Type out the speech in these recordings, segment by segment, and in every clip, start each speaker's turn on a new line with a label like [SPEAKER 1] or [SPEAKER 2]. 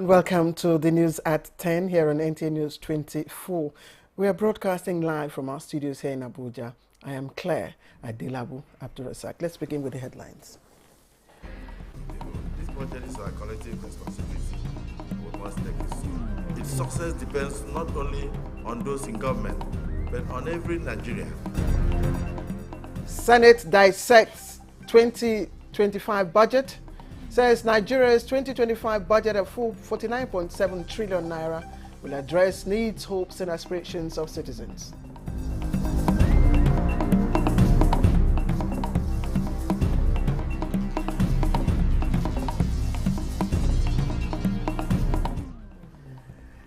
[SPEAKER 1] And welcome to the news at 10 here on NTA News 24. We are broadcasting live from our studios here in Abuja. I am Claire Adelabu Abdurasak. Let's begin with the headlines.
[SPEAKER 2] This budget is our collective responsibility. We must take it soon. Its success depends not only on those in government, but on every Nigerian.
[SPEAKER 1] Senate dissects 2025 budget. Says Nigeria's 2025 budget of 49.7 trillion naira will address needs, hopes, and aspirations of citizens.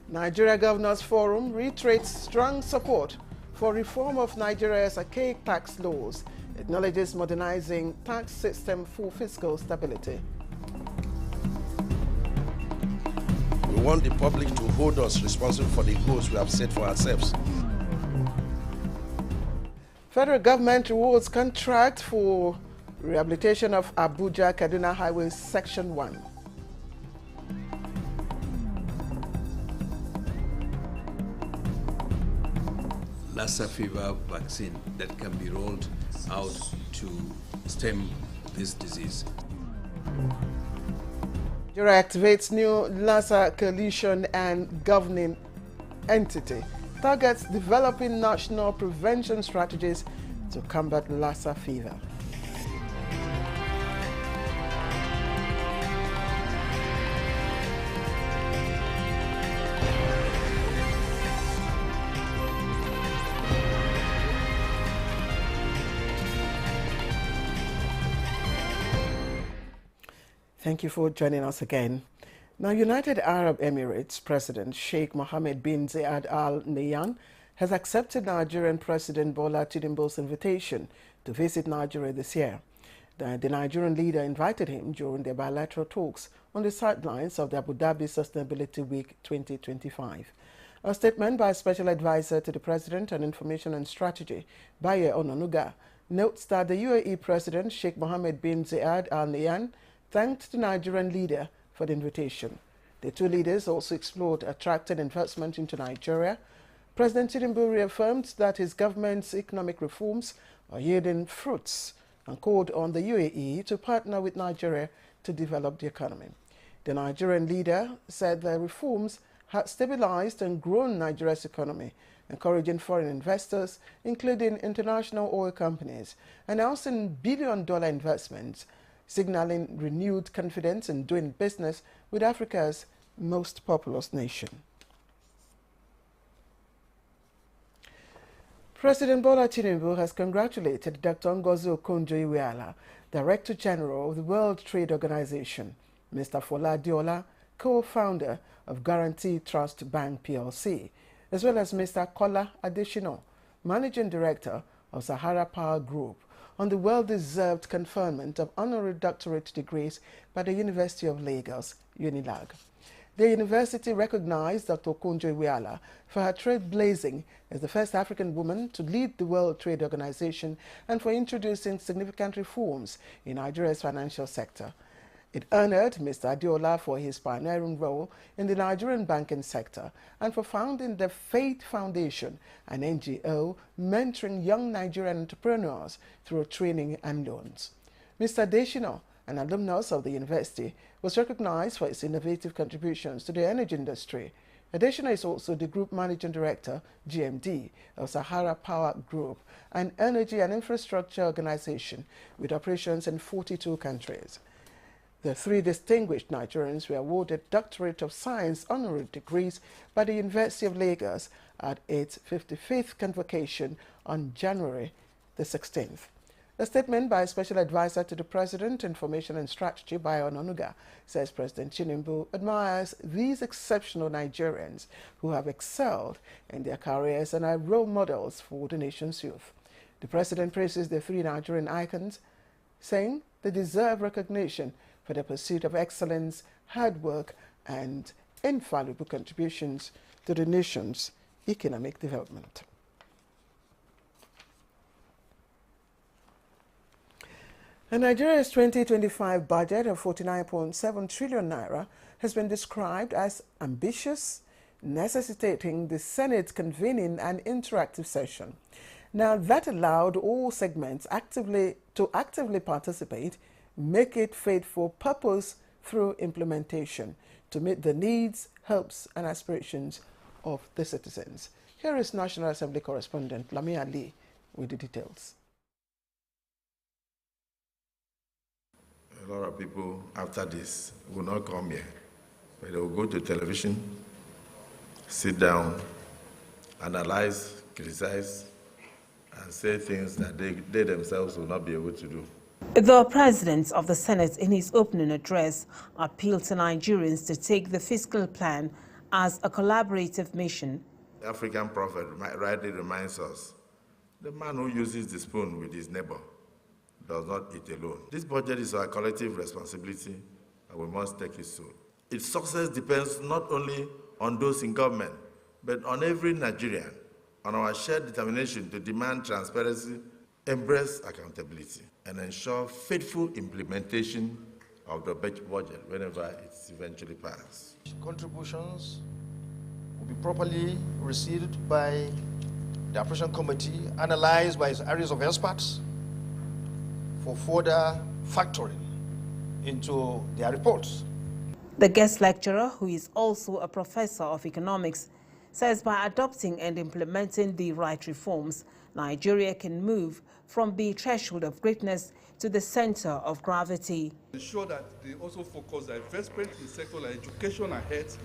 [SPEAKER 1] Nigeria Governors Forum reiterates strong support for reform of Nigeria's archaic tax laws, acknowledges modernizing tax system for fiscal stability.
[SPEAKER 3] We want the public to hold us responsible for the goals we have set for ourselves.
[SPEAKER 1] Federal government rewards contract for rehabilitation of Abuja-Kaduna Highway Section 1.
[SPEAKER 4] Lassa fever vaccine that can be rolled out to stem this disease.
[SPEAKER 1] Nigeria activates new Lassa coalition and governing entity. Targets developing national prevention strategies to combat Lassa fever. Thank you for joining us again. Now, United Arab Emirates President Sheikh Mohammed bin Zayed Al Nahyan has accepted Nigerian President Bola Tinubu's invitation to visit Nigeria this year. The Nigerian leader invited him during their bilateral talks on the sidelines of the Abu Dhabi Sustainability Week 2025. A statement by Special Advisor to the President on Information and Strategy, Baye Onanuga, notes that the UAE President Sheikh Mohammed bin Zayed Al Nahyan thanked the Nigerian leader for the invitation. The two leaders also explored attracting investment into Nigeria. President Tinubu reaffirmed that his government's economic reforms are yielding fruits and called on the UAE to partner with Nigeria to develop the economy. The Nigerian leader said the reforms had stabilized and grown Nigeria's economy, encouraging foreign investors, including international oil companies, announcing billion-dollar investments, signaling renewed confidence in doing business with Africa's most populous nation. President Bola Tinubu has congratulated Dr. Ngozi Okonjo-Iweala, Director General of the World Trade Organization, Mr. Fola Adeola, co-founder of Guarantee Trust Bank PLC, as well as Mr. Kola Adeshino, Managing Director of Sahara Power Group, on the well-deserved conferment of honorary doctorate degrees by the University of Lagos, UNILAG. The university recognized Dr. Okonjo-Iweala for her trailblazing as the first African woman to lead the World Trade Organization and for introducing significant reforms in Nigeria's financial sector. It honored Mr. Adeola for his pioneering role in the Nigerian banking sector and for founding the Faith Foundation, an NGO mentoring young Nigerian entrepreneurs through training and loans. Mr. Adeshino, an alumnus of the university, was recognized for his innovative contributions to the energy industry. Adeshino is also the Group Managing Director, GMD, of Sahara Power Group, an energy and infrastructure organization with operations in 42 countries. The three distinguished Nigerians were awarded Doctorate of Science honorary degrees by the University of Lagos at its 55th convocation on January the 16th. A statement by Special Advisor to the President, Information and Strategy, Baye Onanuga, says President Tinubu admires these exceptional Nigerians who have excelled in their careers and are role models for the nation's youth. The President praises the three Nigerian icons, saying they deserve recognition for their pursuit of excellence, hard work, and invaluable contributions to the nation's economic development. And Nigeria's 2025 budget of 49.7 trillion naira has been described as ambitious, necessitating the Senate convening an interactive session. Now, that allowed all segments to actively participate, make it fit for purpose through implementation to meet the needs, hopes, and aspirations of the citizens. Here is National Assembly correspondent Lamia Lee with the details.
[SPEAKER 2] A lot of people after this will not come here, but they will go to television, sit down, analyze, criticize, and say things that they themselves will not be able to do.
[SPEAKER 5] The President of the Senate, in his opening address, appealed to Nigerians to take the fiscal plan as a collaborative mission.
[SPEAKER 2] The African prophet rightly reminds us, the man who uses the spoon with his neighbor does not eat alone. This budget is our collective responsibility, and we must take it soon. Its success depends not only on those in government, but on every Nigerian, on our shared determination to demand transparency, embrace accountability, and ensure faithful implementation of the budget whenever it's eventually passed.
[SPEAKER 3] Contributions will be properly received by the Operation Committee, analyzed by its areas of experts for further factoring into their reports.
[SPEAKER 5] The guest lecturer, who is also a professor of economics, says by adopting and implementing the right reforms, Nigeria can move from the threshold of greatness to the center of gravity.
[SPEAKER 6] Ensure that they also focus their investment in sectors like education and health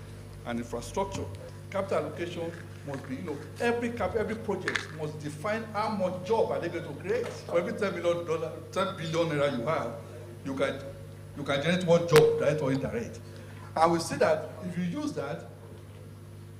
[SPEAKER 6] and infrastructure. Capital allocation must be, every project must define how much job are they going to create. For every $10 billion naira you have, you can generate one job, direct or indirect. And we see that if you use that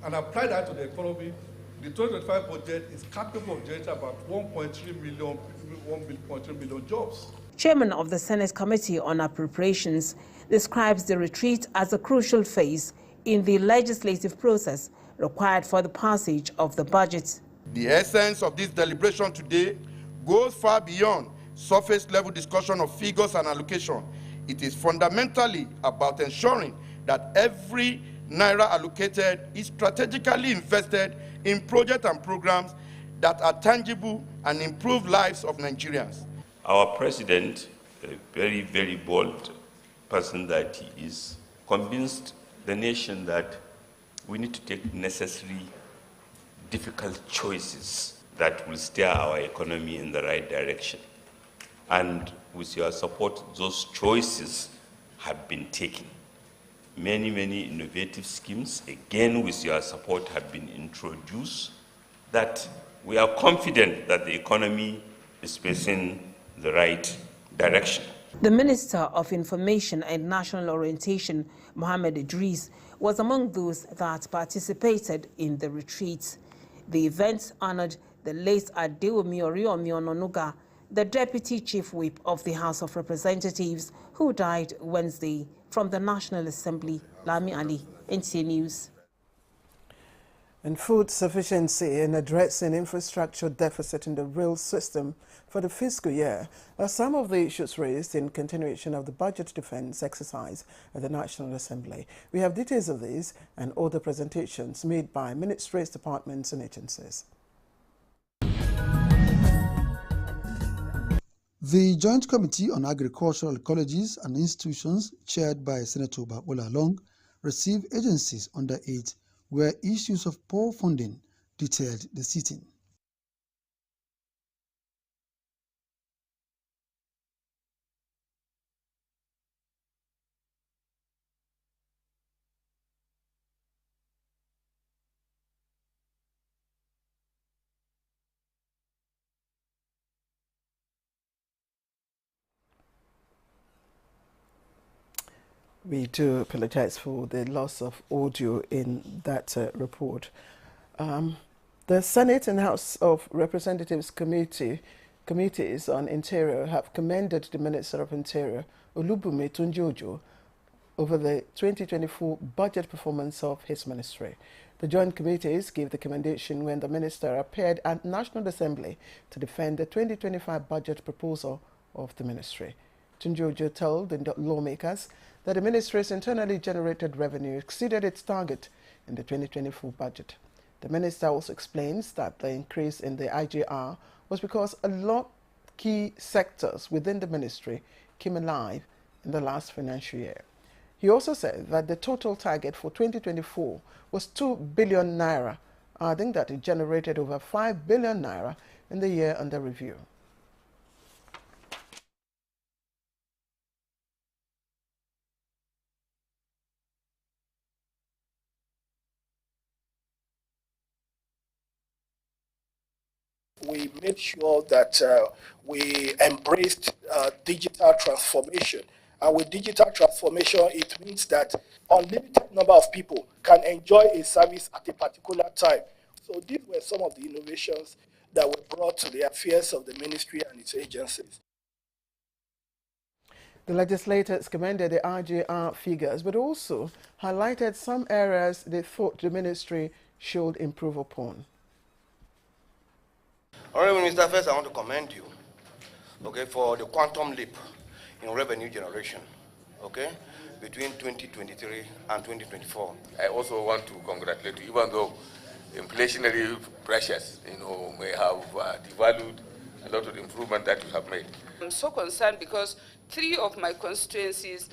[SPEAKER 6] and apply that to the economy, the 2025 budget is capable of generating about 1.3 million jobs.
[SPEAKER 5] Chairman of the Senate Committee on Appropriations describes the retreat as a crucial phase in the legislative process required for the passage of the budget.
[SPEAKER 7] The essence of this deliberation today goes far beyond surface-level discussion of figures and allocation. It is fundamentally about ensuring that every naira allocated is strategically invested in projects and programs that are tangible and improve lives of Nigerians.
[SPEAKER 8] Our president, a very, very bold person that he is, convinced the nation that we need to take necessary, difficult choices that will steer our economy in the right direction. And with your support, those choices have been taken. Many, many innovative schemes, again with your support, have been introduced that we are confident that the economy is facing the right direction.
[SPEAKER 5] The Minister of Information and National Orientation, Mohammed Idris, was among those that participated in the retreat. The event honored the late Adeomi Oriomi Ononuga, the Deputy Chief Whip of the House of Representatives, who died Wednesday. From the National Assembly, Lami Ali, NTA News.
[SPEAKER 1] And food sufficiency and addressing infrastructure deficit in the rail system for the fiscal year are some of the issues raised in continuation of the budget defense exercise at the National Assembly. We have details of these and other presentations made by ministries, departments and agencies.
[SPEAKER 9] The Joint Committee on Agricultural Colleges and Institutions, chaired by Senator Babola Long, received agencies under it where issues of poor funding detailed the sitting.
[SPEAKER 1] We do apologize for the loss of audio in that report. The Senate and House of Representatives committees on Interior have commended the Minister of Interior, Olubunmi Tunji-Ojo, over the 2024 budget performance of his ministry. The joint committees gave the commendation when the minister appeared at National Assembly to defend the 2025 budget proposal of the ministry. Tunjojo told the lawmakers that the ministry's internally generated revenue exceeded its target in the 2024 budget. The minister also explains that the increase in the IGR was because a lot of key sectors within the ministry came alive in the last financial year. He also said that the total target for 2024 was 2 billion naira, adding that it generated over 5 billion naira in the year under review.
[SPEAKER 10] We made sure that we embraced digital transformation. And with digital transformation, it means that unlimited number of people can enjoy a service at a particular time. So these were some of the innovations that were brought to the affairs of the ministry and its agencies.
[SPEAKER 1] The legislators commended the IGR figures, but also highlighted some areas they thought the ministry should improve upon.
[SPEAKER 3] Honorable Minister, first I want to commend you, okay, for the quantum leap in revenue generation, okay, between 2023 and 2024.
[SPEAKER 11] I also want to congratulate you, even though inflationary pressures, may have devalued a lot of the improvement that you have made.
[SPEAKER 12] I'm so concerned because 3 of my constituencies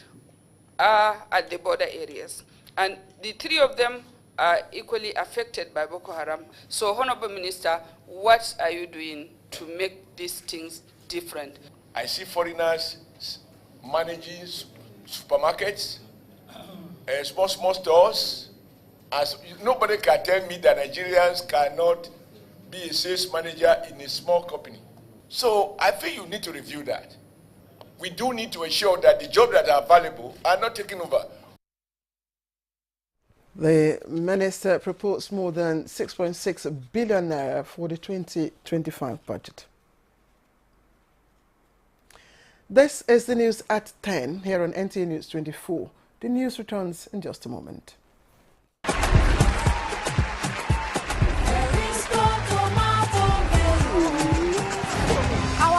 [SPEAKER 12] are at the border areas, and the 3 of them are equally affected by Boko Haram. So, Honorable Minister, what are you doing to make these things different?
[SPEAKER 11] I see foreigners managing supermarkets, small stores. As nobody can tell me that Nigerians cannot be a sales manager in a small company. So I think you need to review that. We do need to ensure that the jobs that are available are not taken over.
[SPEAKER 1] The minister proposed more than 6.6 billion naira for the 2025 budget. This is the news at 10 here on NTA News 24. The news returns in just a moment.
[SPEAKER 13] Our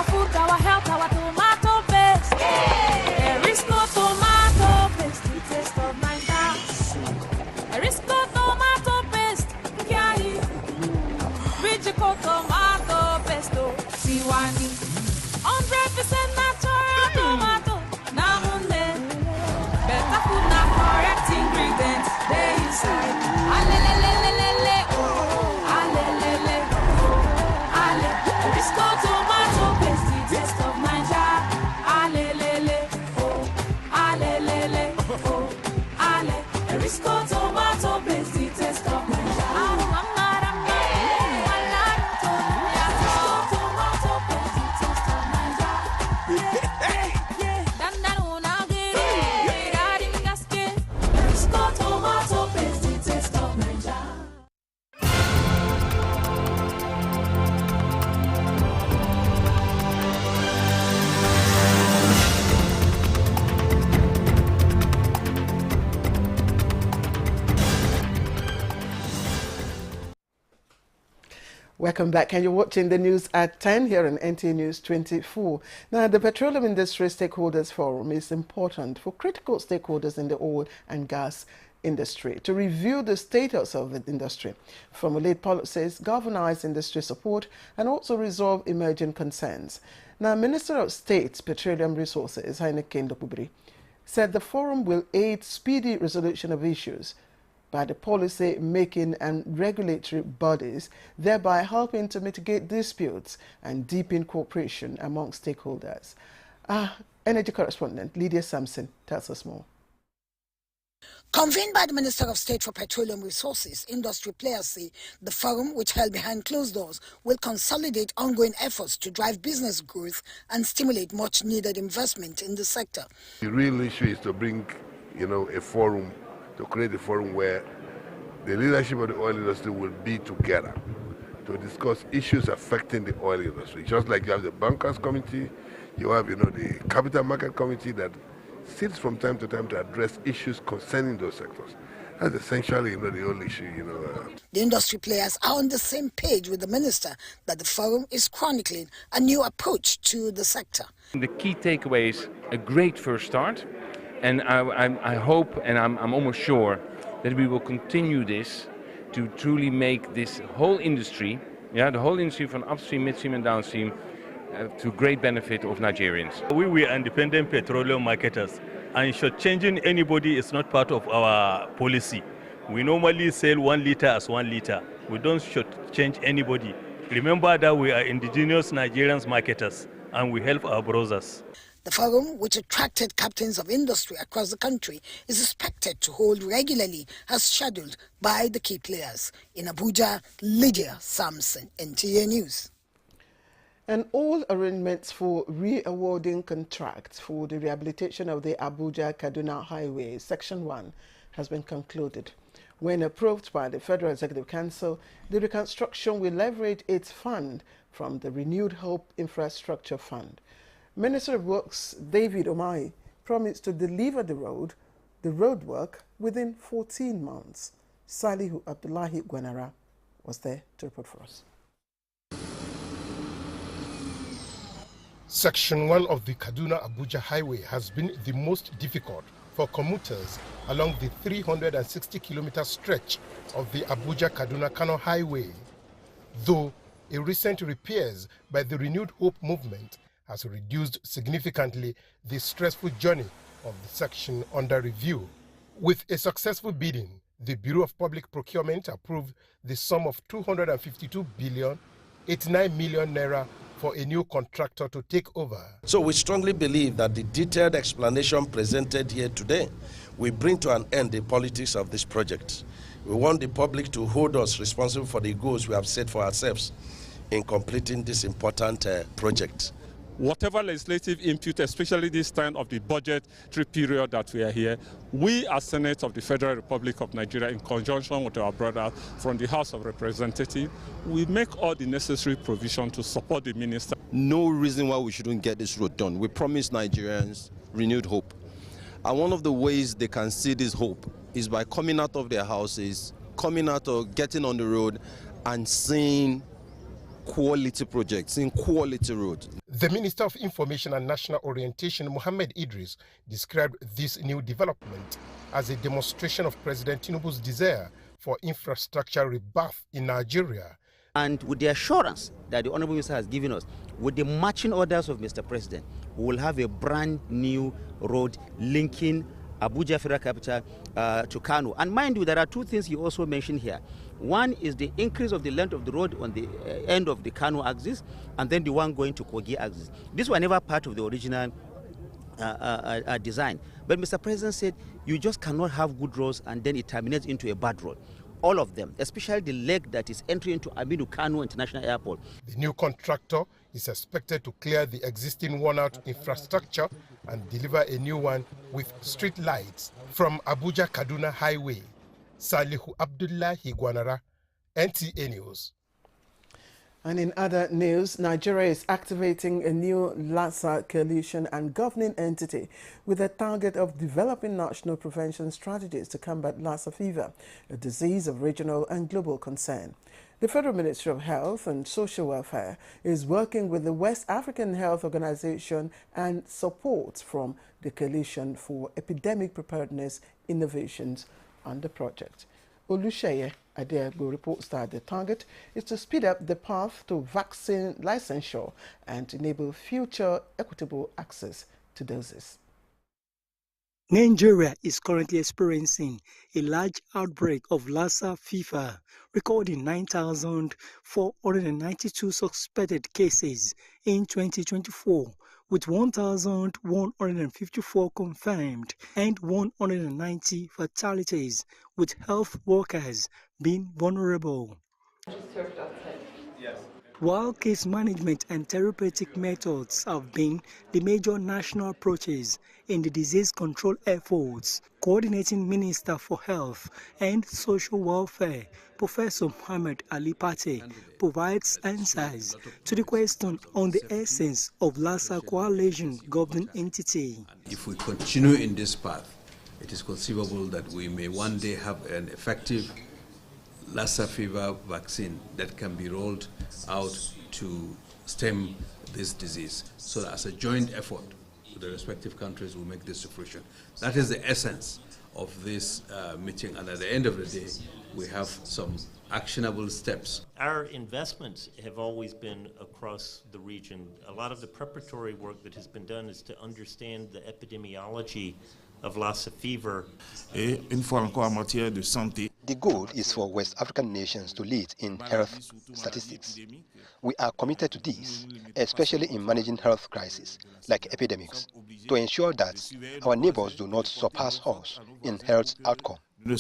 [SPEAKER 13] food, our health, our tomato paste. There is no tomato paste, the taste of Naija. There is no tomato paste, carry. Rijiko tomato pesto, Siwani. 100% natural tomato, namunde. Better food, not correct ingredients, they inside. Alelelelele, oh, alelele, oh, ale. There is no tomato paste, the taste of Naija. Alelele, oh, alelele, oh, ale. There is no tomato paste, the taste of Naija.
[SPEAKER 1] Welcome back, and you're watching the news at 10 here on NTA News 24. Now, the Petroleum Industry Stakeholders Forum is important for critical stakeholders in the oil and gas industry to review the status of the industry, formulate policies, galvanize industry support, and also resolve emerging concerns. Now, Minister of State Petroleum Resources, Heineken Dokubri, said the forum will aid speedy resolution of issues by the policy-making and regulatory bodies, thereby helping to mitigate disputes and deepen cooperation among stakeholders. Energy correspondent Lydia Sampson tells us more.
[SPEAKER 14] Convened by the Minister of State for Petroleum Resources, industry players say the forum, which held behind closed doors, will consolidate ongoing efforts to drive business growth and stimulate much-needed investment in the sector.
[SPEAKER 15] The real issue is to bring, a forum, to create a forum where the leadership of the oil industry will be together to discuss issues affecting the oil industry. Just like you have the Bankers Committee, you have, the Capital Market Committee that sits from time to time to address issues concerning those sectors. That's essentially, the only issue,
[SPEAKER 14] The industry players are on the same page with the minister that the forum is chronicling a new approach to the sector.
[SPEAKER 16] The key takeaway is a great first start, and I hope, and I'm almost sure, that we will continue this to truly make this whole industry, the whole industry from upstream, midstream and downstream, to great benefit of Nigerians.
[SPEAKER 17] We were independent petroleum marketers, and shortchanging anybody is not part of our policy. We normally sell 1 liter as 1 liter. We don't shortchange anybody. Remember that we are indigenous Nigerians marketers, and we help our brothers.
[SPEAKER 14] The forum, which attracted captains of industry across the country, is expected to hold regularly as scheduled by the key players. In Abuja, Lydia Samson, NTA News.
[SPEAKER 1] And all arrangements for re-awarding contracts for the rehabilitation of the Abuja-Kaduna Highway, Section 1, has been concluded. When approved by the Federal Executive Council, the reconstruction will leverage its fund from the Renewed Hope Infrastructure Fund. Minister of Works David Umahi promised to deliver the road work within 14 months. Salihu Abdullahi Gwanara was there to report for us.
[SPEAKER 18] Section 1 of the Kaduna-Abuja Highway has been the most difficult for commuters along the 360-kilometer stretch of the Abuja-Kaduna-Kano Highway. Though a recent repairs by the Renewed Hope movement has reduced significantly the stressful journey of the section under review. With a successful bidding, the Bureau of Public Procurement approved the sum of 252 billion, 89 million naira for a new contractor to take over.
[SPEAKER 19] So we strongly believe that the detailed explanation presented here today will bring to an end the politics of this project. We want the public to hold us responsible for the goals we have set for ourselves in completing this important project.
[SPEAKER 20] Whatever legislative input, especially this time of the budgetary period that we are here, we as Senate of the Federal Republic of Nigeria, in conjunction with our brothers from the House of Representatives, we make all the necessary provision to support the minister.
[SPEAKER 21] No reason why we shouldn't get this road done. We promise Nigerians renewed hope. And one of the ways they can see this hope is by coming out of their houses, coming out or getting on the road and seeing quality projects, seeing quality roads.
[SPEAKER 18] The Minister of Information and National Orientation, Mohammed Idris, described this new development as a demonstration of President Tinubu's desire for infrastructure rebirth in Nigeria.
[SPEAKER 22] And with the assurance that the Honorable Minister has given us, with the marching orders of Mr. President, we will have a brand new road linking Abuja Federal Capital to Kano. And mind you, there are two things you also mentioned here. One is the increase of the length of the road on the end of the Kano axis, and then the one going to Kogi axis. These were never part of the original design. But Mr. President said, you just cannot have good roads and then it terminates into a bad road. All of them, especially the leg that is entering into Aminu Kano International Airport.
[SPEAKER 18] The new contractor is expected to clear the existing worn-out infrastructure and deliver a new one with street lights. From Abuja-Kaduna Highway, Salihu Abdullahi Gwanara, NTA News.
[SPEAKER 1] And in other news, Nigeria is activating a new Lassa coalition and governing entity with a target of developing national prevention strategies to combat Lassa fever, a disease of regional and global concern. The Federal Ministry of Health and Social Welfare is working with the West African Health Organization and support from the Coalition for Epidemic Preparedness Innovations on the project. Olusheye Adeagbo reports that the target is to speed up the path to vaccine licensure and enable future equitable access to doses.
[SPEAKER 23] Nigeria is currently experiencing a large outbreak of Lassa fever, recording 9,492 suspected cases in 2024, with 1,154 confirmed and 190 fatalities, with health workers being vulnerable. While case management and therapeutic methods have been the major national approaches in the disease control efforts, Coordinating Minister for Health and Social Welfare, Professor Muhammad Ali Pate, provides answers to the question on the essence of Lassa Coalition governing entity.
[SPEAKER 4] If we continue in this path, it is conceivable that we may one day have an effective Lassa fever vaccine that can be rolled out to stem this disease. So as a joint effort, the respective countries will make this to fruition. That is the essence of this meeting, and at the end of the day, we have some actionable steps.
[SPEAKER 2] Our investments have always been across the region. A lot of the preparatory work that has been done is to understand the epidemiology of Lassa fever.
[SPEAKER 6] The goal is for West African nations to lead in health statistics. We are committed to this, especially in managing health crises like epidemics, to ensure that our neighbors do not surpass us in health outcome.
[SPEAKER 7] We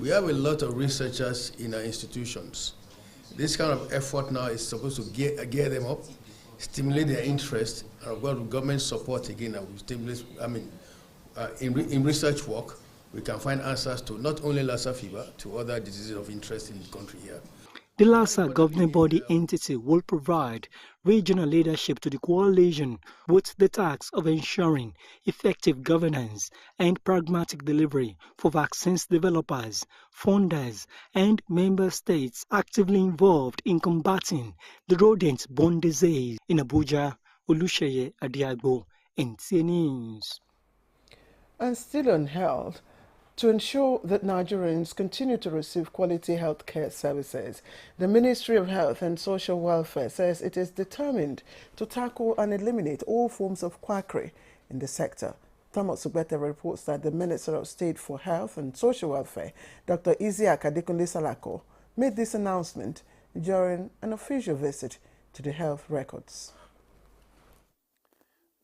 [SPEAKER 7] have a lot of researchers in our institutions. This kind of effort now is supposed to gear them up, stimulate their interest, and with government support again, and we stimulate. In research work, we can find answers to not only Lassa fever, to other diseases of interest in the country here.
[SPEAKER 23] The Lassa governing body entity will provide regional leadership to the coalition with the task of ensuring effective governance and pragmatic delivery for vaccines developers, funders, and member states actively involved in combating the rodent-borne disease. In Abuja, Olusheye Adiagbo, NTA News.
[SPEAKER 1] And still on health, to ensure that Nigerians continue to receive quality health care services, the Ministry of Health and Social Welfare says it is determined to tackle and eliminate all forms of quackery in the sector. Thomas Ugbete reports that the Minister of State for Health and Social Welfare, Dr. Isiaq Adekunle Salako, made this announcement during an official visit to the health records.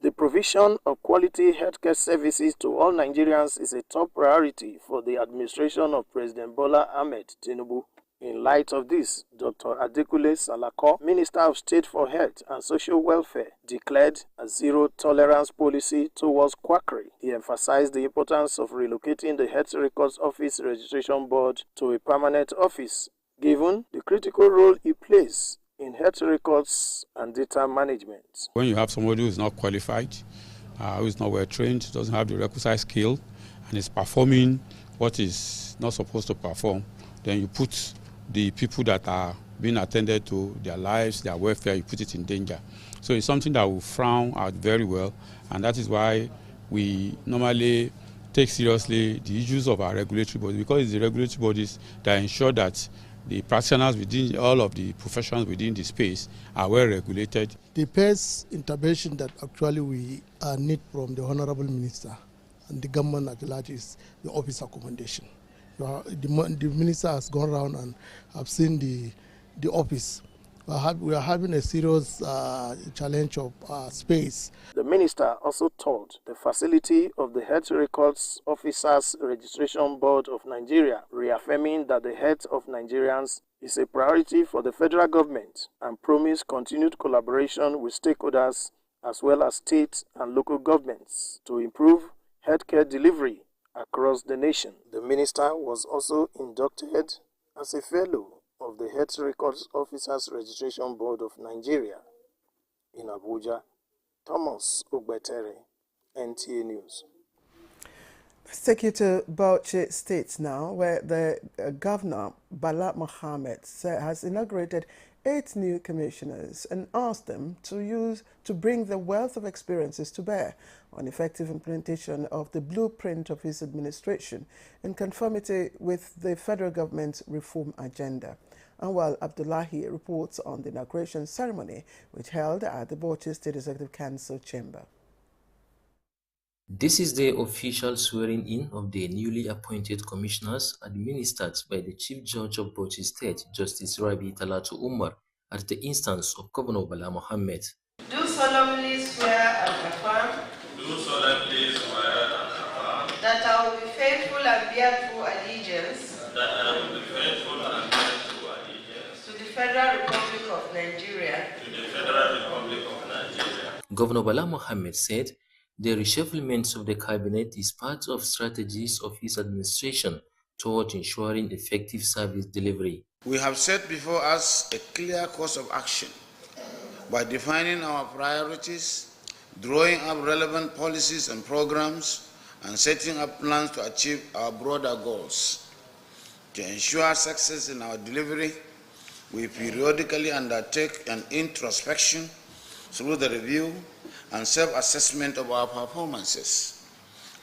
[SPEAKER 10] The provision of quality healthcare services to all Nigerians is a top priority for the administration of President Bola Ahmed Tinubu. In light of this, Dr. Adekunle Salako, Minister of State for Health and Social Welfare, declared a zero-tolerance policy towards quackery. He emphasized the importance of relocating the Health Records Office Registration Board to a permanent office, given the critical role it plays in health records and data management.
[SPEAKER 24] When you have somebody who is not qualified, who is not well trained, doesn't have the requisite skill, and is performing what is not supposed to perform, then you put the people that are being attended to, their lives, their welfare, you put it in danger. So it's something that we frown at very well, and that is why we normally take seriously the issues of our regulatory bodies, because it's the regulatory bodies that ensure that the practitioners within all of the professions within the space are well regulated.
[SPEAKER 9] The first intervention that actually we need from the Honorable Minister and the government at large is the office accommodation. The Minister has gone around and have seen the office. We are having a serious challenge of space.
[SPEAKER 10] The Minister also told the facility of the Health Records Officers Registration Board of Nigeria, reaffirming that the health of Nigerians is a priority for the federal government and promised continued collaboration with stakeholders as well as state and local governments to improve healthcare delivery across the nation. The Minister was also inducted as a fellow of the Health Records Officers Registration Board of Nigeria. In Abuja, Thomas Ugbetere, NTA News.
[SPEAKER 1] Let's take you to Bauchi State now, where the Governor, Bala Mohammed, has inaugurated 8 new commissioners and asked them to bring the wealth of experiences to bear on effective implementation of the blueprint of his administration in conformity with the federal government's reform agenda. Anwar Abdullahi reports on the inauguration ceremony, which held at the Bauchi State Executive Council chamber.
[SPEAKER 25] This is the official swearing-in of the newly appointed commissioners administered by the Chief Judge of Bauchi State, Justice Rabi Talatu Umar, at the instance of Governor Bala Mohammed.
[SPEAKER 26] Do solemnly swear and affirm.
[SPEAKER 27] Do solemnly swear and affirm.
[SPEAKER 26] That I will be faithful and bear true allegiance.
[SPEAKER 27] That I will be faithful and bear true allegiance.
[SPEAKER 26] To the Federal Republic of Nigeria.
[SPEAKER 27] To the Federal Republic of Nigeria.
[SPEAKER 25] Governor Bala Mohammed said the reshufflement of the cabinet is part of strategies of his administration toward ensuring effective service delivery.
[SPEAKER 28] We have set before us a clear course of action by defining our priorities
[SPEAKER 3] drawing up relevant policies and programs, and setting up plans to achieve our broader goals. To ensure success in our delivery, we periodically undertake an introspection through the review and self-assessment of our performances.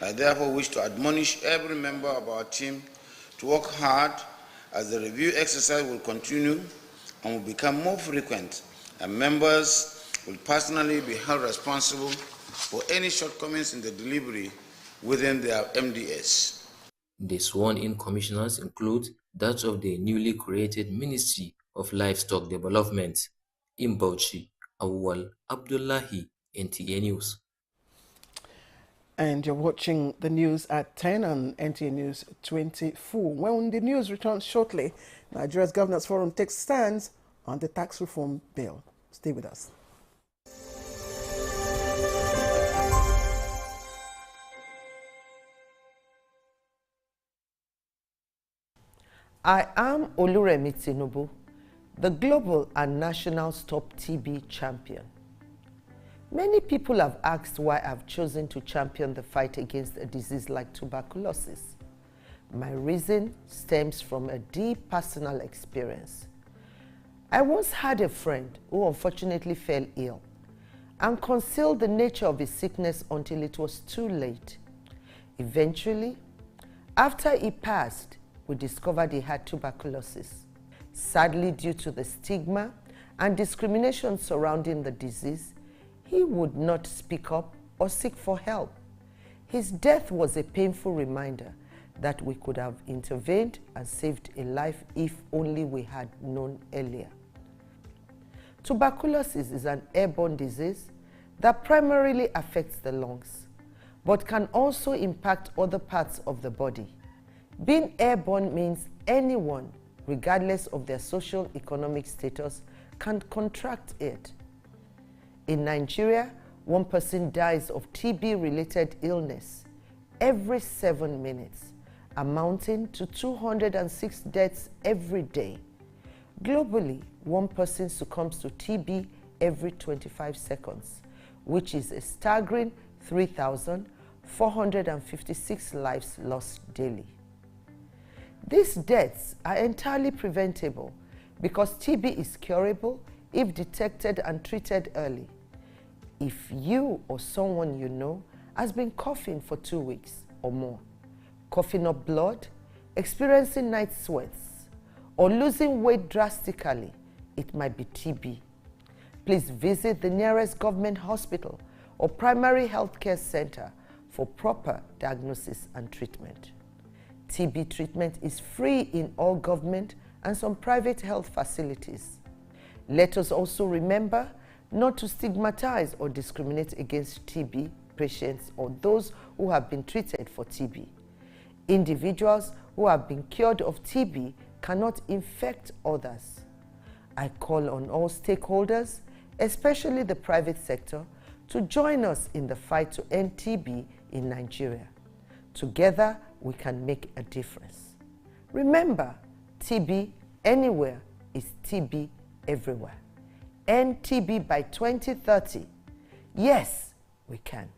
[SPEAKER 3] I therefore wish to admonish every member of our team to work hard, as the review exercise will continue and will become more frequent, and members will personally be held responsible for any shortcomings in the delivery within their MDS.
[SPEAKER 25] The sworn-in commissioners include that of the newly created Ministry of Livestock Development. In Bauchi, Awwal Abdullahi, NTA News.
[SPEAKER 1] And you're watching the news at 10 on NTA News 24. When the news returns shortly, Nigeria's Governors Forum takes stands on the tax reform bill. Stay with us.
[SPEAKER 5] I am Oluremi Tinubu, the global and national Stop TB champion. Many people have asked why I've chosen to champion the fight against a disease like tuberculosis. My reason stems from a deep personal experience. I once had a friend who unfortunately fell ill and concealed the nature of his sickness until it was too late. Eventually, after he passed, we discovered he had tuberculosis. Sadly, due to the stigma and discrimination surrounding the disease, he would not speak up or seek for help. His death was a painful reminder that we could have intervened and saved a life if only we had known earlier. Tuberculosis is an airborne disease that primarily affects the lungs, but can also impact other parts of the body. Being airborne means anyone, regardless of their social economic status, can contract it. In Nigeria, 1 person dies of TB-related illness every 7 minutes, amounting to 206 deaths every day. Globally, 1 person succumbs to TB every 25 seconds, which is a staggering 3,456 lives lost daily. These deaths are entirely preventable because TB is curable if detected and treated early. If you or someone you know has been coughing for 2 weeks or more, coughing up blood, experiencing night sweats, or losing weight drastically, it might be TB. Please visit the nearest government hospital or primary health care center for proper diagnosis and treatment. TB treatment is free in all government and some private health facilities. Let us also remember not to stigmatize or discriminate against TB patients or those who have been treated for TB. Individuals who have been cured of TB cannot infect others. I call on all stakeholders, especially the private sector, to join us in the fight to end TB in Nigeria. Together, we can make a difference. Remember, TB anywhere is TB everywhere. End TB by 2030. Yes, we can.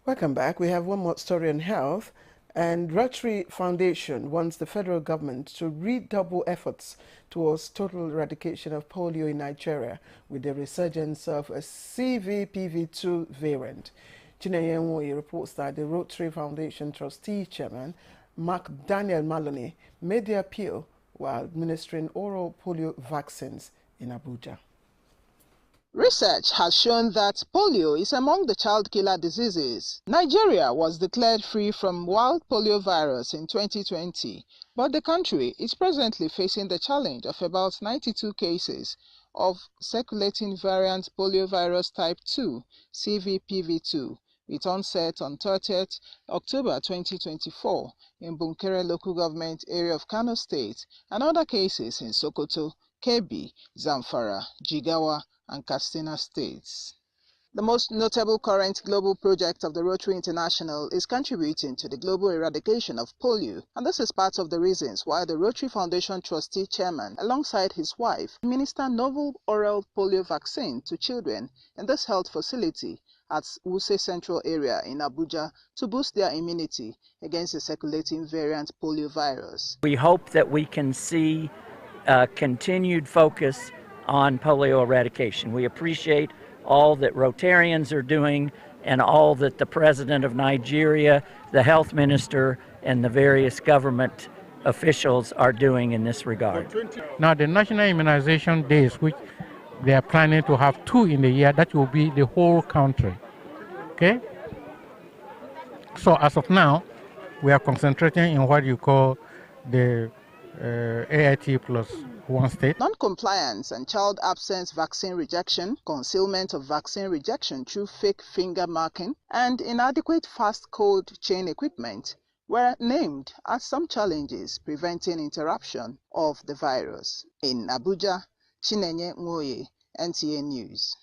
[SPEAKER 1] Welcome back. We have one more story on health. And Rotary Foundation wants the federal government to redouble efforts towards total eradication of polio in Nigeria with the resurgence of a CVPV2 variant. Chinenye Nwoye reports that the Rotary Foundation trustee chairman, Mark Daniel Maloney, made the appeal while administering oral polio vaccines in Abuja.
[SPEAKER 8] Research has shown that polio is among the child killer diseases. Nigeria was declared free from wild polio virus in 2020, but the country is presently facing the challenge of about 92 cases of circulating variant poliovirus type 2, CVPV2, with onset on 30th October 2024 in Bunkere local government area of Kano State, and other cases in Sokoto, Kebbi, Zamfara, Jigawa, and Katsina states. The most notable current global project of the Rotary International is contributing to the global eradication of polio, and this is part of the reasons why the Rotary Foundation trustee chairman, alongside his wife, administer novel oral polio vaccine to children in this health facility at Wuse Central area in Abuja to boost their immunity against the circulating variant polio virus.
[SPEAKER 11] We hope that we can see continued focus on polio eradication. We appreciate all that Rotarians are doing and all that the President of Nigeria, the Health Minister, and the various government officials are doing in this regard.
[SPEAKER 12] Now, the National Immunization Days, which they are planning to have 2 in the year, that will be the whole country. Okay? So as of now, we are concentrating in what you call the AIT plus 1 state.
[SPEAKER 8] Non-compliance and child absence vaccine rejection, concealment of vaccine rejection through fake finger marking, and inadequate fast cold chain equipment were named as some challenges preventing interruption of the virus. In Abuja, Chinenye Nwoye, NTA News.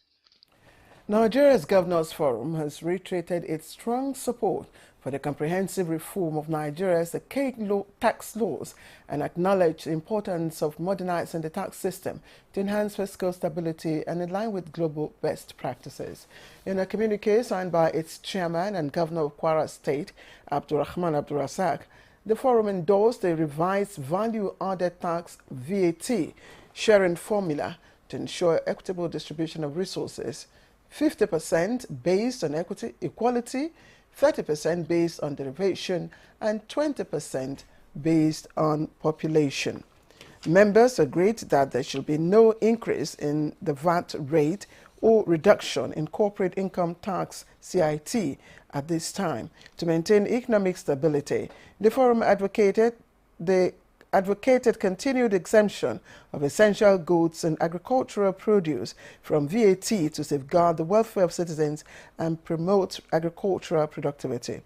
[SPEAKER 1] Nigeria's Governors Forum has reiterated its strong support for the comprehensive reform of Nigeria's tax laws and acknowledged the importance of modernizing the tax system to enhance fiscal stability and in line with global best practices. In a communique signed by its chairman and governor of Kwara State, Abdurrahman Abdurrazak, the forum endorsed a revised value-added tax VAT sharing formula to ensure equitable distribution of resources, 50% based on equality, 30% based on derivation, and 20% based on population. Members agreed that there should be no increase in the VAT rate or reduction in corporate income tax CIT at this time to maintain economic stability. The forum advocated continued exemption of essential goods and agricultural produce from VAT to safeguard the welfare of citizens and promote agricultural productivity.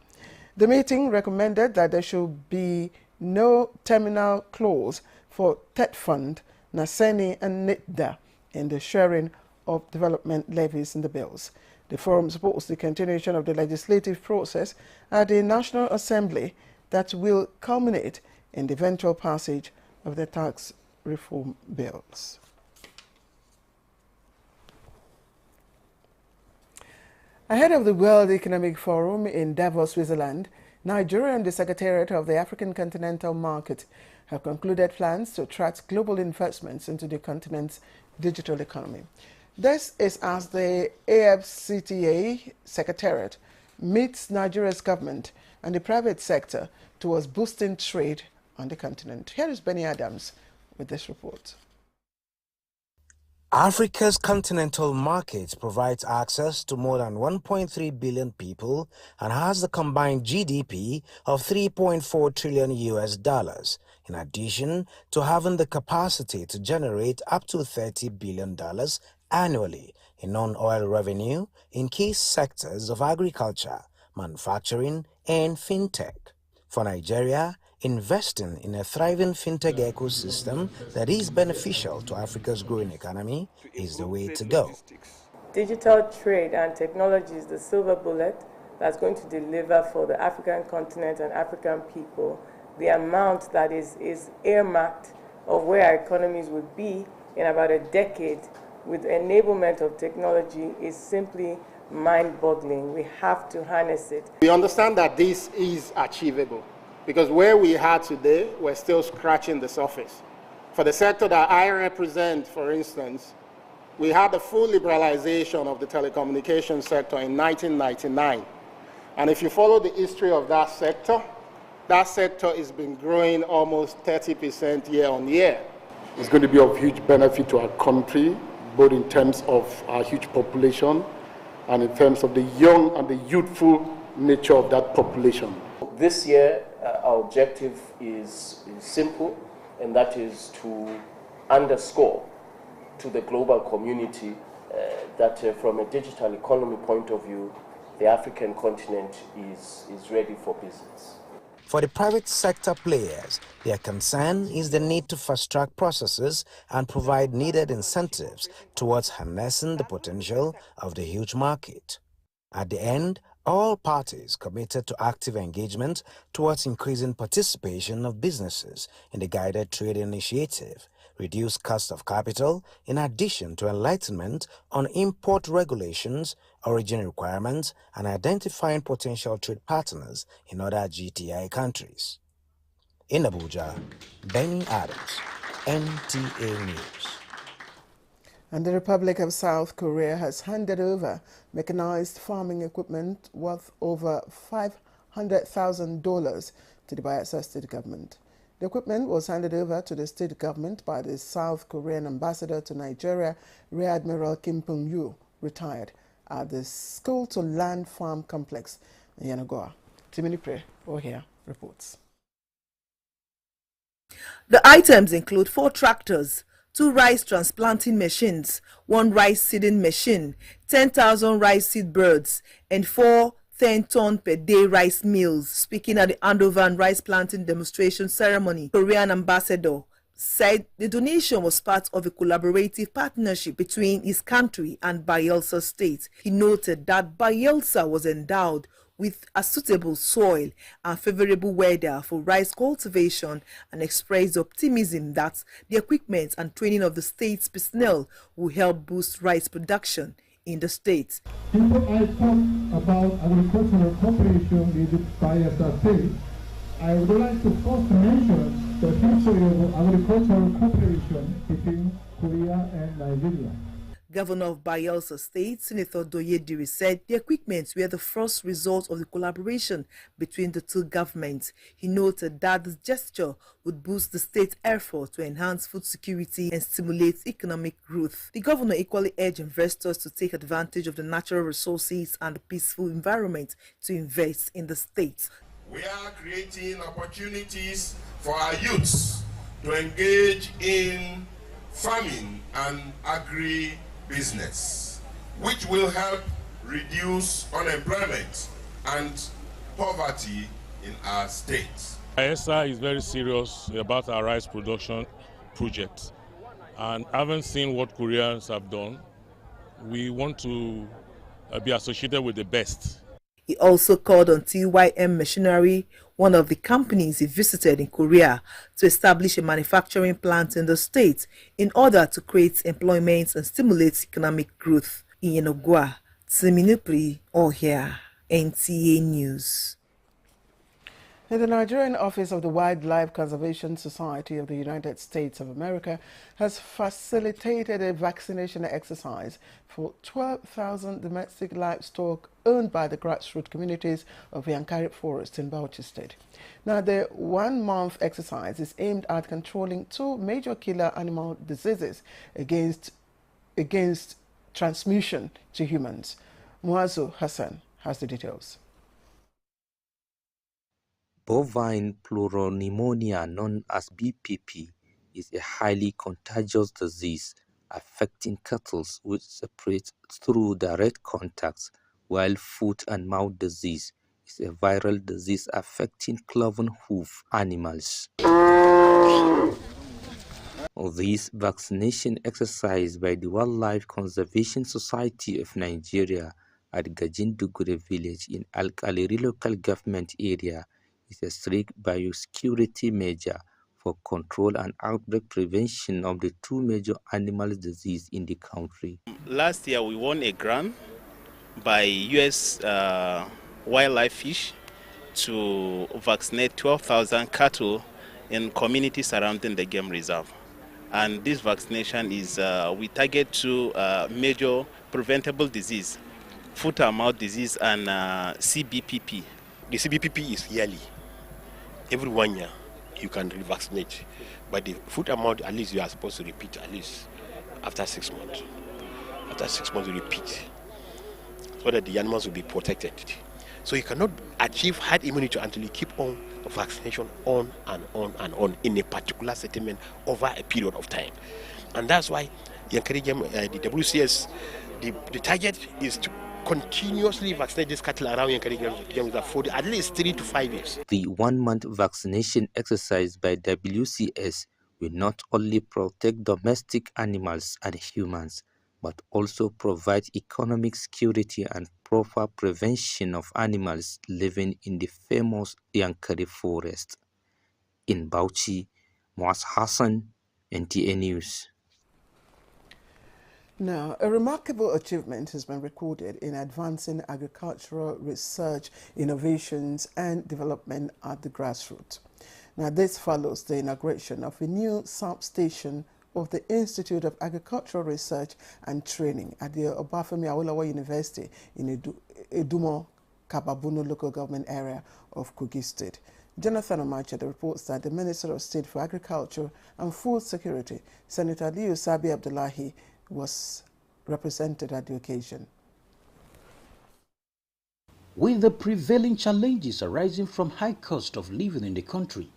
[SPEAKER 1] The meeting recommended that there should be no terminal clause for TET Fund, NASENI and NITDA in the sharing of development levies in the bills. The forum supports the continuation of the legislative process at the National Assembly that will culminate in the eventual passage of the tax reform bills. Ahead of the World Economic Forum in Davos, Switzerland, Nigeria and the Secretariat of the African Continental Market have concluded plans to attract global investments into the continent's digital economy. This is as the AFCTA Secretariat meets Nigeria's government and the private sector towards boosting trade on the continent. Here is Benny Adams with this report.
[SPEAKER 13] Africa's continental market provides access to more than 1.3 billion people and has a combined GDP of $3.4 trillion in addition to having the capacity to generate up to $30 billion annually in non-oil revenue in key sectors of agriculture, manufacturing, and fintech. For Nigeria, investing in a thriving fintech ecosystem that is beneficial to Africa's growing economy is the way to go.
[SPEAKER 14] Digital trade and technology is the silver bullet that's going to deliver for the African continent and African people the amount that is earmarked of where our economies would be in about a decade with enablement of technology is simply mind-boggling. We have to harness it.
[SPEAKER 15] We understand that this is achievable, because where we are today, we're still scratching the surface. For the sector that I represent, for instance, we had the full liberalization of the telecommunications sector in 1999. And if you follow the history of that sector has been growing almost 30% year on year.
[SPEAKER 16] It's going to be of huge benefit to our country, both in terms of our huge population and in terms of the young and the youthful nature of that population.
[SPEAKER 17] This year, our objective is simple, and that is to underscore to the global community that from a digital economy point of view, the African continent is ready for business.
[SPEAKER 13] For the private sector players, their concern is the need to fast-track processes and provide needed incentives towards harnessing the potential of the huge market. At the end, all parties committed to active engagement towards increasing participation of businesses in the guided trade initiative, reduced cost of capital, in addition to enlightenment on import regulations, origin requirements, and identifying potential trade partners in other GTI countries. In Abuja, Benny Adams, NTA News.
[SPEAKER 1] And the Republic of South Korea has handed over mechanized farming equipment worth over $500,000 to the Bayelsa State government. The equipment was handed over to the state government by the South Korean ambassador to Nigeria, Rear Admiral Kim Pong-yu, retired, at the School to Land Farm Complex in Yenagoa. Timini Pre, Ohia, reports.
[SPEAKER 2] The items include 4 tractors, 2 rice transplanting machines, 1 rice seeding machine, 10,000 rice seed birds, and 4 10-ton per day rice mills. Speaking at the handover and rice planting demonstration ceremony, Korean ambassador said the donation was part of a collaborative partnership between his country and Bayelsa State. He noted that Bayelsa was endowed with a suitable soil and favorable weather for rice cultivation, and expressed optimism that the equipment and training of the state's personnel will help boost rice production in the state.
[SPEAKER 4] Before I talk about agricultural cooperation with Bayelsa State, I would like to first mention the history of agricultural cooperation between Korea and Nigeria.
[SPEAKER 2] Governor of Bayelsa State, Senator Doyediri, said the equipment were the first result of the collaboration between the two governments. He noted that this gesture would boost the state's effort to enhance food security and stimulate economic growth. The governor equally urged investors to take advantage of the natural resources and the peaceful environment to invest in the state.
[SPEAKER 18] We are creating opportunities for our youths to engage in farming and agri-business, which will help reduce unemployment and poverty in our state.
[SPEAKER 19] Bayelsa is very serious about our rice production project, and having seen what Koreans have done, we want to be associated with the best.
[SPEAKER 2] He also called on TYM Machinery, one of the companies he visited in Korea, to establish a manufacturing plant in the state in order to create employment and stimulate economic growth. In Yenagoa, Timinupri, Ohia, NTA News.
[SPEAKER 1] And the Nigerian Office of the Wildlife Conservation Society of the United States of America has facilitated a vaccination exercise for 12,000 domestic livestock owned by the grassroots communities of Yankari Forest in Bauchi State. Now, the one-month exercise is aimed at controlling 2 major killer animal diseases against transmission to humans. Muazu Hassan has the details.
[SPEAKER 20] Bovine pleuropneumonia, known as BPP, is a highly contagious disease affecting cattle which spread through direct contacts, while foot and mouth disease is a viral disease affecting cloven hoof animals. This vaccination exercise by the Wildlife Conservation Society of Nigeria at Gajindugure village in Alkaliri local government area is a strict biosecurity measure for control and outbreak prevention of the 2 major animal diseases in the country.
[SPEAKER 21] Last year we won a grant by U.S. Wildlife Fish to vaccinate 12,000 cattle in communities surrounding the game reserve. And this vaccination is, we target 2 major preventable disease, foot and mouth disease and CBPP.
[SPEAKER 22] The CBPP is yearly. Every 1 year you can revaccinate, but the foot and mouth, at least you are supposed to repeat at least after 6 months. After 6 months you repeat, so that the animals will be protected. So you cannot achieve herd immunity until you keep on the vaccination on and on and on in a particular settlement over a period of time. And that's why the WCS, the target is to continuously vaccinate these cattle around Yankari Game Reserve for at least 3 to 5 years.
[SPEAKER 20] The one-month vaccination exercise by WCS will not only protect domestic animals and humans, but also provide economic security and proper prevention of animals living in the famous Yankari forest. In Bauchi, Muaz Hassan, NTA News.
[SPEAKER 1] Now, a remarkable achievement has been recorded in advancing agricultural research, innovations and development at the grassroots. Now, this follows the inauguration of a new substation of the Institute of Agricultural Research and Training at the Obafemi Awolowo University in Edumo, Kababunu local government area of Kogi State. Jonathan Omache reports that the Minister of State for Agriculture and Food Security, Senator Liu Sabi Abdullahi, was represented at the occasion.
[SPEAKER 6] With the prevailing challenges arising from high cost of living in the country,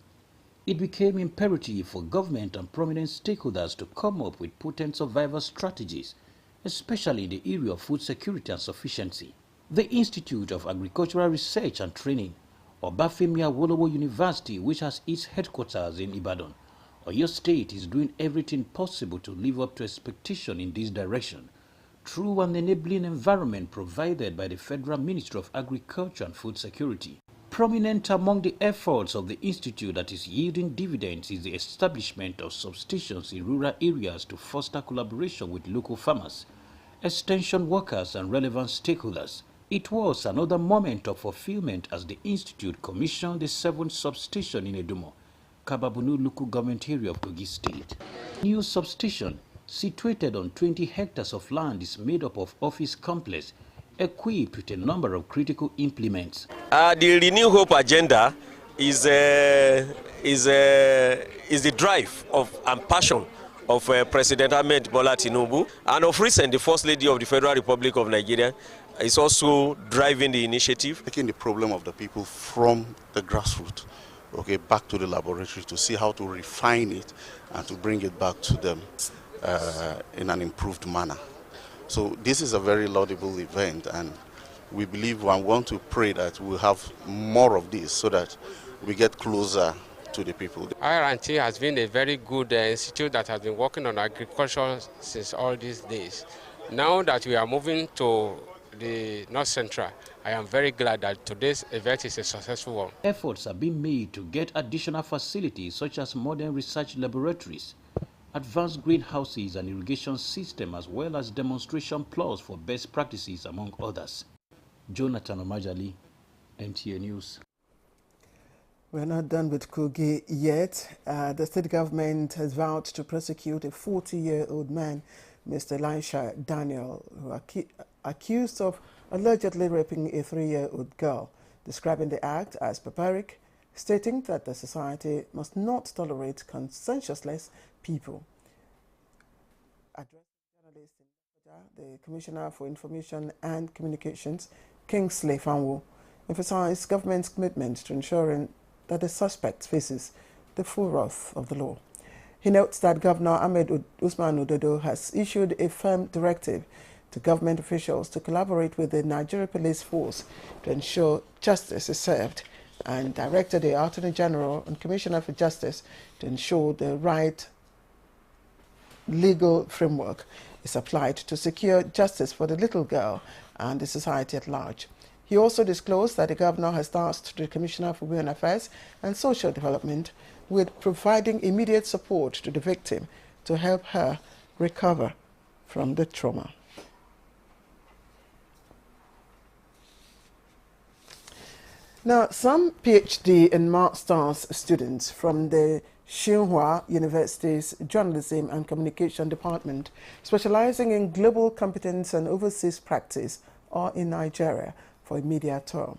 [SPEAKER 6] it became imperative for government and prominent stakeholders to come up with potent survival strategies, especially in the area of food security and sufficiency. The Institute of Agricultural Research and Training, Obafemi Awolowo University, which has its headquarters in Ibadan, Oyo State, is doing everything possible to live up to expectation in this direction through an enabling environment provided by the Federal Ministry of Agriculture and Food Security. Prominent among the efforts of the institute that is yielding dividends is the establishment of substations in rural areas to foster collaboration with local farmers, extension workers and relevant stakeholders. It was another moment of fulfillment as the institute commissioned the 7th substation in Edumo, Kababunu local government area of Kogi State. New substation, situated on 20 hectares of land, is made up of office complex equipped with a number of critical implements.
[SPEAKER 7] The Renew Hope agenda is the drive of and passion of President Ahmed Bola Tinubu, and of recent, the First Lady of the Federal Republic of Nigeria is also driving the initiative.
[SPEAKER 9] Taking the problem of the people from the grassroots, okay, back to the laboratory to see how to refine it and to bring it back to them in an improved manner. So this is a very laudable event, and we believe and want to pray that we'll have more of this so that we get closer to the people.
[SPEAKER 10] IRT has been a very good institute that has been working on agriculture since all these days. Now that we are moving to the North Central, I am very glad that today's event is a successful one.
[SPEAKER 6] Efforts are being made to get additional facilities such as modern research laboratories, advanced greenhouses and irrigation system, as well as demonstration plots for best practices, among others. Jonathan Omajali, NTA News.
[SPEAKER 1] We're not done with Kogi yet. The state government has vowed to prosecute a 40-year-old man, Mr. Elisha Daniel, who accused of allegedly raping a 3-year-old girl, describing the act as barbaric, stating that the society must not tolerate conscienceless people. Addressing journalists in Abuja, the Commissioner for Information and Communications, Kingsley Fanwo, emphasized government's commitment to ensuring that the suspect faces the full wrath of the law. He notes that Governor Ahmed Usman Ododo has issued a firm directive to government officials to collaborate with the Nigeria Police Force to ensure justice is served, and directed the Attorney General and Commissioner for Justice to ensure the right legal framework is applied to secure justice for the little girl and the society at large. He also disclosed that the governor has tasked the Commissioner for Women Affairs and Social Development with providing immediate support to the victim to help her recover from the trauma. Now, some PhD and Master's students from the Tsinghua University's Journalism and Communication Department, specializing in global competence and overseas practice, are in Nigeria for a media tour.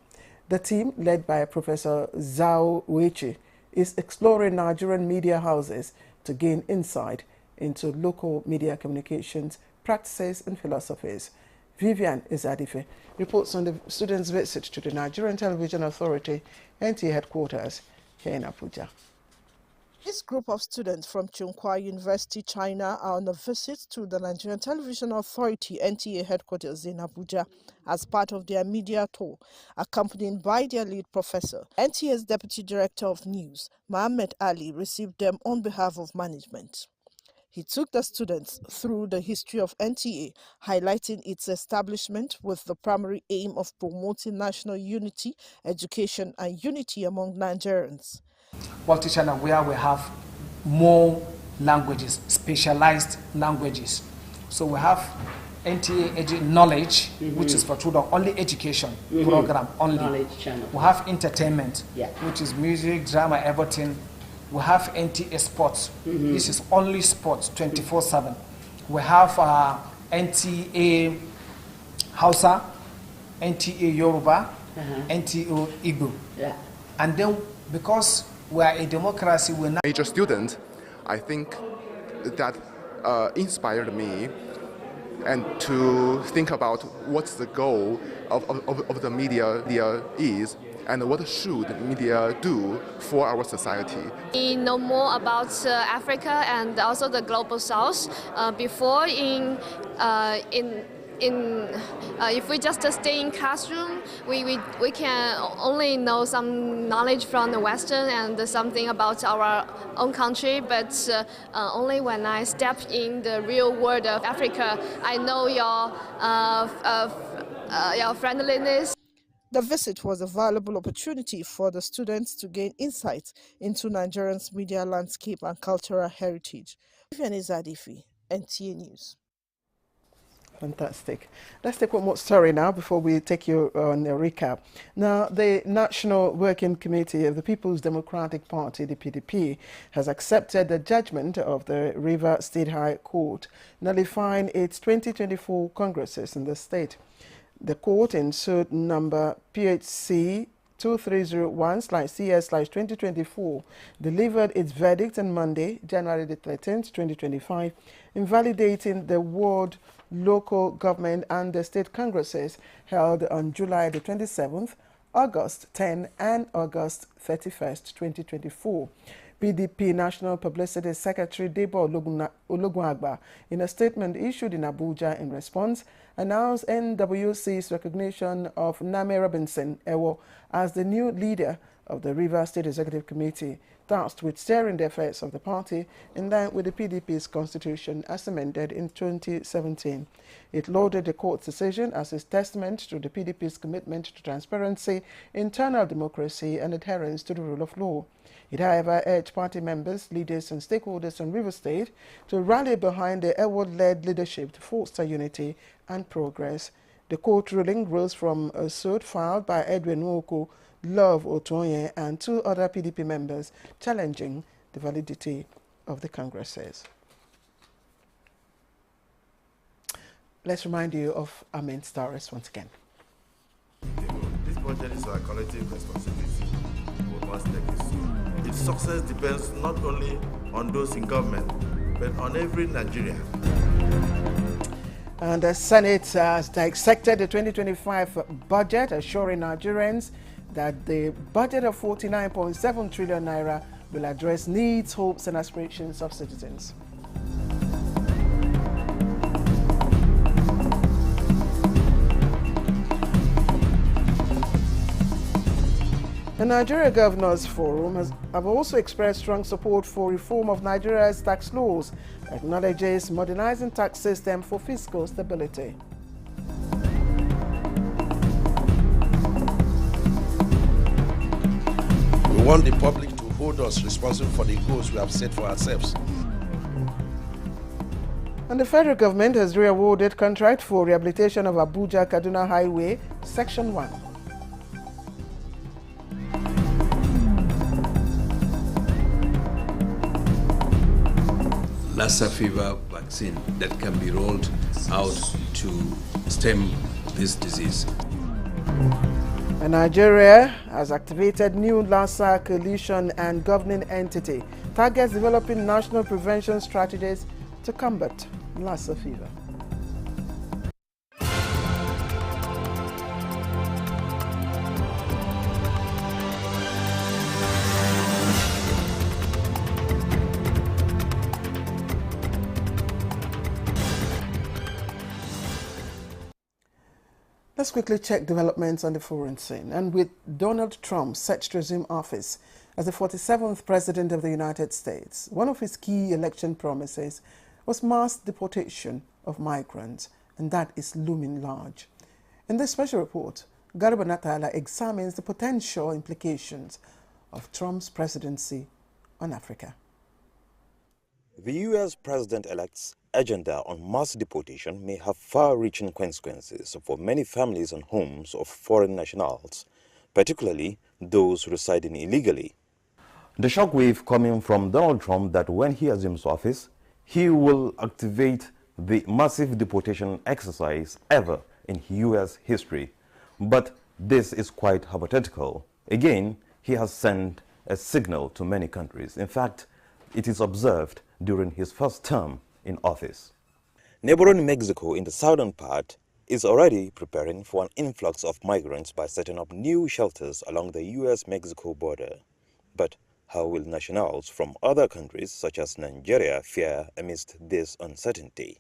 [SPEAKER 1] The team, led by Professor Zhao Uechi, is exploring Nigerian media houses to gain insight into local media communications, practices and philosophies. Vivian Izadife reports on the students' visit to the Nigerian Television Authority, NTA headquarters here in Abuja.
[SPEAKER 3] This group of students from Tsinghua University, China, are on a visit to the Nigerian Television Authority (NTA) headquarters in Abuja as part of their media tour, accompanied by their lead professor. NTA's Deputy Director of News, Mohammed Ali, received them on behalf of management. He took the students through the history of NTA, highlighting its establishment with the primary aim of promoting national unity, education, and unity among Nigerians.
[SPEAKER 5] Politician where we have more languages, specialized languages. So we have NTA Knowledge, which is for children, only education program only.
[SPEAKER 23] Knowledge channel.
[SPEAKER 5] We have entertainment, which is music, drama, everything. We have NTA Sports. This is only sports, 24/7. We have NTA Hausa, NTA Yoruba, NTA Igbo. And then because we are a democracy, we're not.
[SPEAKER 24] Major student, I think that inspired me and to think about what's the goal of the media is and what should media do for our society.
[SPEAKER 25] We know more about Africa and also the global south. Before if we just stay in classroom, we can only know some knowledge from the Western and something about our own country, but only when I step in the real world of Africa, I know your friendliness.
[SPEAKER 3] The visit was a valuable opportunity for the students to gain insights into Nigerians' media landscape and cultural heritage. Vivian Izadifi, NTA News.
[SPEAKER 1] Fantastic. Let's take one more story now before we take you on a recap. Now, the National Working Committee of the People's Democratic Party, the PDP, has accepted the judgment of the Rivers State High Court, nullifying its 2024 congresses in the state. The court in suit number PHC 2301/CS/2024 delivered its verdict on Monday, January the 13th, 2025, invalidating the ward, local government and the state congresses held on July the 27th, August 10 and August 31st, 2024. PDP National Publicity Secretary Debo Ologunagba, in a statement issued in Abuja in response, announced NWC's recognition of Name Robinson Ewo as the new leader of the Rivers State Executive Committee, tasked with steering the affairs of the party in line with the PDP's constitution as amended in 2017. It lauded the court's decision as a testament to the PDP's commitment to transparency, internal democracy and adherence to the rule of law. It, however, urged party members, leaders and stakeholders in Rivers State to rally behind the Ewo-led leadership to foster unity and progress. The court ruling rose from a suit filed by Edwin Nwoko, Love Otonye and two other PDP members challenging the validity of the congresses. Let's remind you of our main stories once again.
[SPEAKER 26] This budget is our collective responsibility. We must take it soon. Its success depends not only on those in government, but on every Nigerian.
[SPEAKER 1] And the Senate has dissected the 2025 budget, assuring Nigerians that the budget of 49.7 trillion naira will address needs, hopes and aspirations of citizens. The Nigeria Governors Forum have also expressed strong support for reform of Nigeria's tax laws, acknowledges modernizing tax system for fiscal stability.
[SPEAKER 27] We want the public to hold us responsible for the goals we have set for ourselves.
[SPEAKER 1] And the federal government has re-awarded contract for rehabilitation of Abuja-Kaduna Highway, Section 1.
[SPEAKER 28] Lassa fever vaccine that can be rolled out to stem this disease.
[SPEAKER 1] And Nigeria has activated new Lassa coalition and governing entity, targets developing national prevention strategies to combat Lassa fever. Let's quickly check developments on the foreign scene. And with Donald Trump set to resume office as the 47th President of the United States, one of his key election promises was mass deportation of migrants, and that is looming large. In this special report, Garba Natala examines the potential implications of Trump's presidency on Africa.
[SPEAKER 8] The U.S. President-elect's agenda on mass deportation may have far-reaching consequences for many families and homes of foreign nationals, particularly those residing illegally. The shockwave coming from Donald Trump that when he assumes office, he will activate the massive deportation exercise ever in U.S. history. But this is quite hypothetical. Again, he has sent a signal to many countries. In fact, it is observed during his first term in office. Neighboring Mexico in the southern part is already preparing for an influx of migrants by setting up new shelters along the U.S.-Mexico border. But how will nationals from other countries such as Nigeria fare amidst this uncertainty?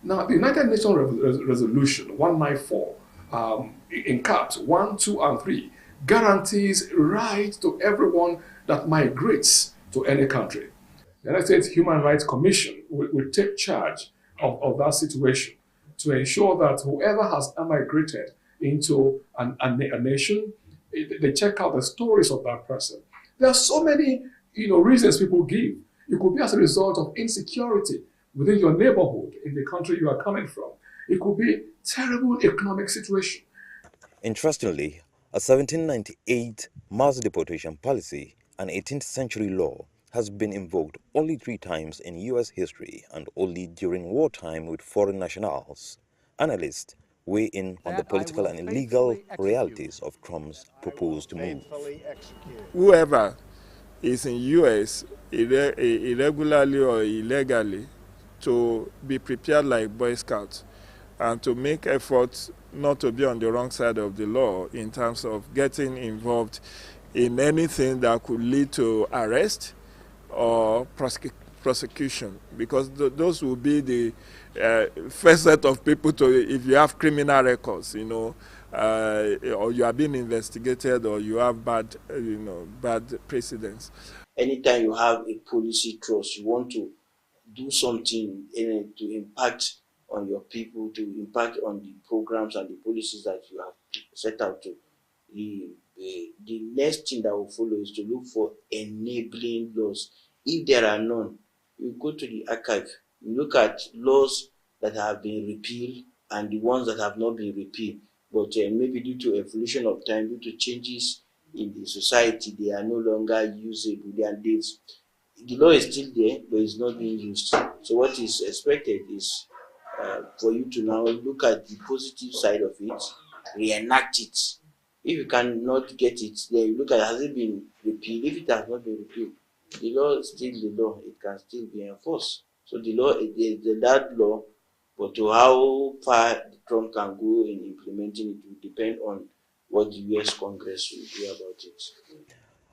[SPEAKER 11] Now, the United Nations Resolution 194, in caps 1, 2, and 3, guarantees right to everyone that migrates to any country. The United States Human Rights Commission will take charge of that situation to ensure that whoever has emigrated into a nation, they check out the stories of that person. There are so many reasons people give. It could be as a result of insecurity within your neighborhood in the country you are coming from. It could be terrible economic situation.
[SPEAKER 8] Interestingly, a 1798 mass deportation policy, an 18th century law, has been invoked only 3 times in U.S. history and only during wartime with foreign nationals. Analysts weigh in on the political and illegal realities of Trump's proposed move.
[SPEAKER 12] Whoever is in U.S. irregularly or illegally to be prepared like Boy Scouts and to make efforts not to be on the wrong side of the law in terms of getting involved in anything that could lead to arrest or prosecution, because those will be the first set of people to, if you have criminal records, or you are being investigated, or you have bad precedents.
[SPEAKER 14] Anytime you have a policy trust, you want to do something to impact on your people, to impact on the programs and the policies that you have set out to. The next thing that will follow is to look for enabling laws. If there are none, you go to the archive, you look at laws that have been repealed and the ones that have not been repealed, but maybe due to evolution of time, due to changes in the society, they are no longer usable. The law is still there, but it's not being used. So what is expected is for you to now look at the positive side of it, reenact it. If you cannot get it, then you look at, has it been repealed? If it has not been repealed, the law is still the law. It can still be enforced. So the law is that law, but to how far Trump can go in implementing it will depend on what the U.S. Congress will do about it.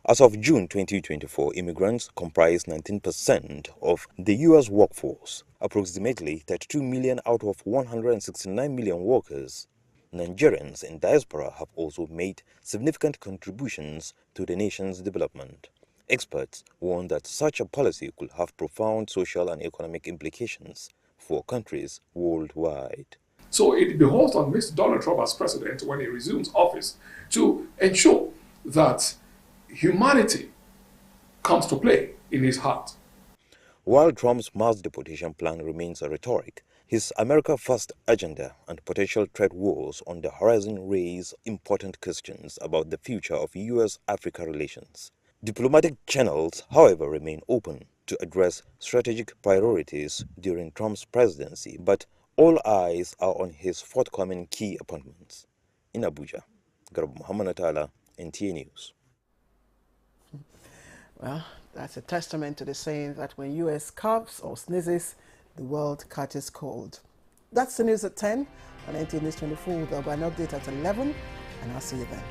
[SPEAKER 8] As of June 2024, immigrants comprise 19% of the U.S. workforce, approximately 32 million out of 169 million workers. Nigerians in diaspora have also made significant contributions to the nation's development. Experts warn that such a policy could have profound social and economic implications for countries worldwide.
[SPEAKER 11] So it behoves on Mr. Donald Trump as president, when he resumes office, to ensure that humanity comes to play in his heart.
[SPEAKER 8] While Trump's mass deportation plan remains a rhetoric, his America First agenda and potential trade wars on the horizon raise important questions about the future of U.S.-Africa relations. Diplomatic channels, however, remain open to address strategic priorities during Trump's presidency, but all eyes are on his forthcoming key appointments. In Abuja, Garba Muhammad Atala, NTA News.
[SPEAKER 1] Well, that's a testament to the saying that when U.S. coughs or sneezes, the world catches cold. That's the news at 10 on NTA News 24. There'll be an update at 11, and I'll see you then.